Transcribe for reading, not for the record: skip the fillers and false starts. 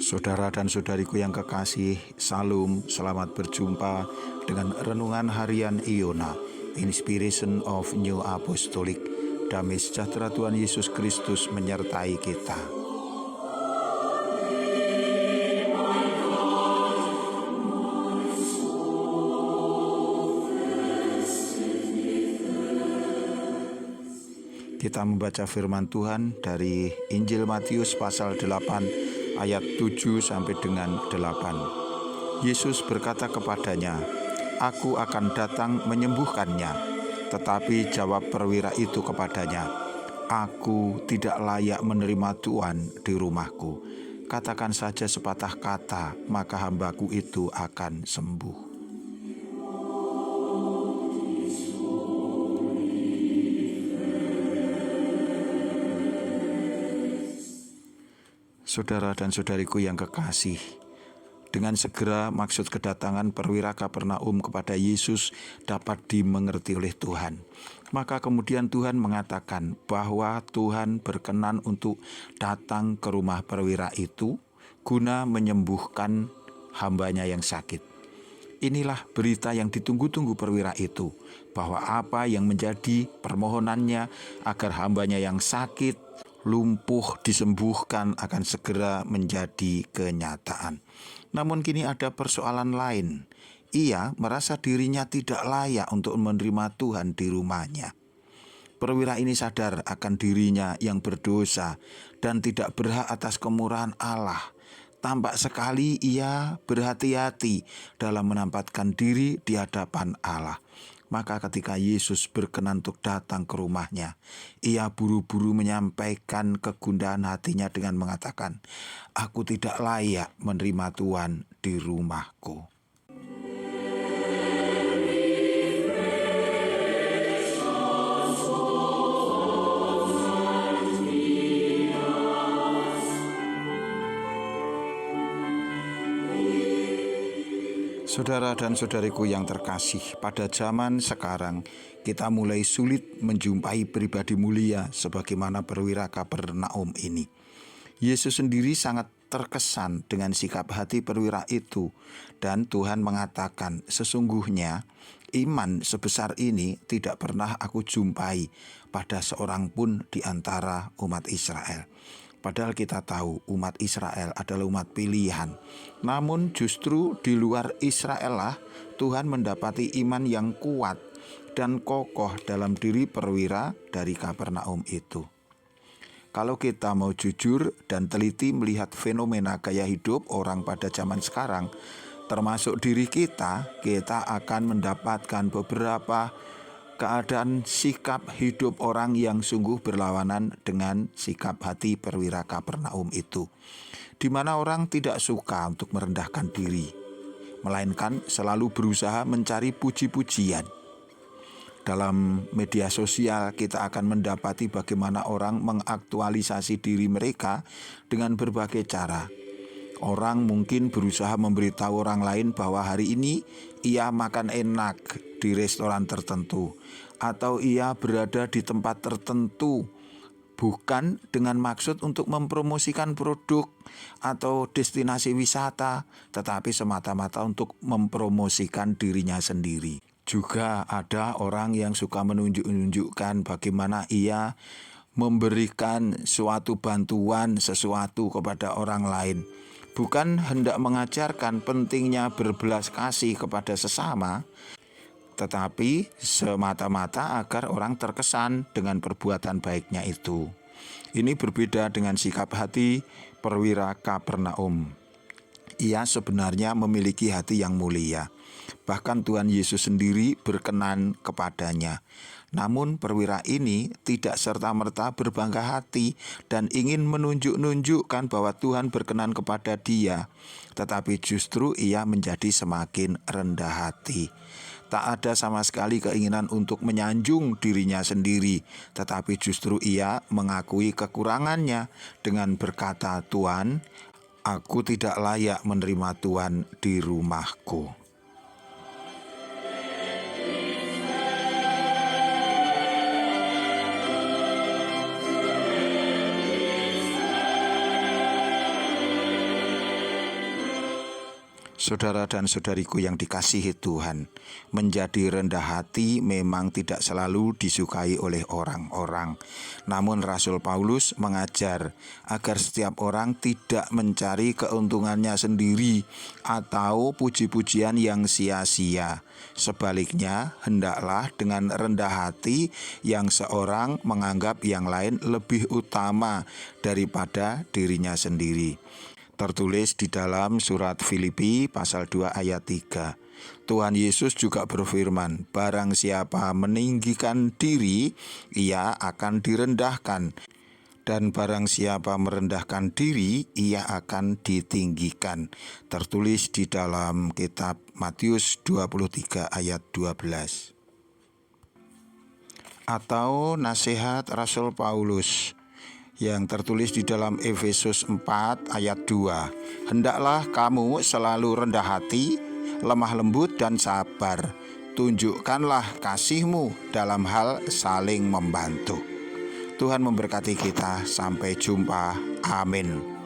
Saudara dan saudariku yang kekasih, Salam, selamat berjumpa dengan Renungan Harian Iona, Inspiration of New Apostolic. Damai sejahtera Tuhan Yesus Kristus menyertai kita. Kita membaca firman Tuhan dari Injil Matius pasal 8 ayat 7 sampai dengan 8. Yesus berkata kepadanya, "Aku akan datang menyembuhkannya." Tetapi jawab perwira itu kepadanya, "Aku tidak layak menerima Tuhan di rumahku. Katakan saja sepatah kata, maka hambaku itu akan sembuh." Saudara dan saudariku yang kekasih, dengan segera maksud kedatangan perwira Kapernaum kepada Yesus dapat dimengerti oleh Tuhan. Maka kemudian Tuhan mengatakan bahwa Tuhan berkenan untuk datang ke rumah perwira itu guna menyembuhkan hambanya yang sakit. Inilah berita yang ditunggu-tunggu perwira itu, bahwa apa yang menjadi permohonannya agar hambanya yang sakit, lumpuh, disembuhkan akan segera menjadi kenyataan. Namun kini ada persoalan lain. Ia merasa dirinya tidak layak untuk menerima Tuhan di rumahnya. Perwira ini sadar akan dirinya yang berdosa dan tidak berhak atas kemurahan Allah. Tampak sekali ia berhati-hati dalam menempatkan diri di hadapan Allah. Maka ketika Yesus berkenan untuk datang ke rumahnya, ia buru-buru menyampaikan kegundahan hatinya dengan mengatakan, "Aku tidak layak menerima Tuhan di rumahku." Saudara dan saudariku yang terkasih, pada zaman sekarang kita mulai sulit menjumpai pribadi mulia sebagaimana perwira Kapernaum ini. Yesus sendiri sangat terkesan dengan sikap hati perwira itu, dan Tuhan mengatakan, "Sesungguhnya iman sebesar ini tidak pernah aku jumpai pada seorang pun di antara umat Israel." Padahal kita tahu umat Israel adalah umat pilihan. Namun justru di luar Israel lah Tuhan mendapati iman yang kuat dan kokoh dalam diri perwira dari Kapernaum itu. Kalau kita mau jujur dan teliti melihat fenomena gaya hidup orang pada zaman sekarang, termasuk diri kita akan mendapatkan beberapa keadaan sikap hidup orang yang sungguh berlawanan dengan sikap hati perwira Kapernaum itu, di mana orang tidak suka untuk merendahkan diri, melainkan selalu berusaha mencari puji-pujian. Dalam media sosial kita akan mendapati bagaimana orang mengaktualisasi diri mereka dengan berbagai cara. Orang mungkin berusaha memberitahu orang lain bahwa hari ini ia makan enak di restoran tertentu, atau ia berada di tempat tertentu, bukan dengan maksud untuk mempromosikan produk atau destinasi wisata, tetapi semata-mata untuk mempromosikan dirinya sendiri. Juga ada orang yang suka menunjukkan bagaimana ia memberikan suatu bantuan sesuatu kepada orang lain, bukan hendak mengajarkan pentingnya berbelas kasih kepada sesama, tetapi semata-mata agar orang terkesan dengan perbuatan baiknya itu. Ini berbeda dengan sikap hati perwira Kapernaum. Ia sebenarnya memiliki hati yang mulia. Bahkan Tuhan Yesus sendiri berkenan kepadanya. Namun perwira ini tidak serta-merta berbangga hati dan ingin menunjukkan bahwa Tuhan berkenan kepada dia. Tetapi justru ia menjadi semakin rendah hati. Tak ada sama sekali keinginan untuk menyanjung dirinya sendiri, tetapi justru ia mengakui kekurangannya dengan berkata, "Tuhan, aku tidak layak menerima Tuhan di rumahku." Saudara dan saudariku yang dikasihi Tuhan, menjadi rendah hati memang tidak selalu disukai oleh orang-orang. Namun Rasul Paulus mengajar agar setiap orang tidak mencari keuntungannya sendiri atau puji-pujian yang sia-sia. Sebaliknya, hendaklah dengan rendah hati yang seorang menganggap yang lain lebih utama daripada dirinya sendiri. Tertulis di dalam surat Filipi pasal 2 ayat 3. Tuhan Yesus juga berfirman, barang siapa meninggikan diri, ia akan direndahkan. Dan barang siapa merendahkan diri, ia akan ditinggikan. Tertulis di dalam kitab Matius 23 ayat 12. Atau nasihat Rasul Paulus yang tertulis di dalam Efesus 4 ayat 2. Hendaklah kamu selalu rendah hati, lemah lembut dan sabar. Tunjukkanlah kasihmu dalam hal saling membantu. Tuhan memberkati kita. Sampai jumpa. Amin.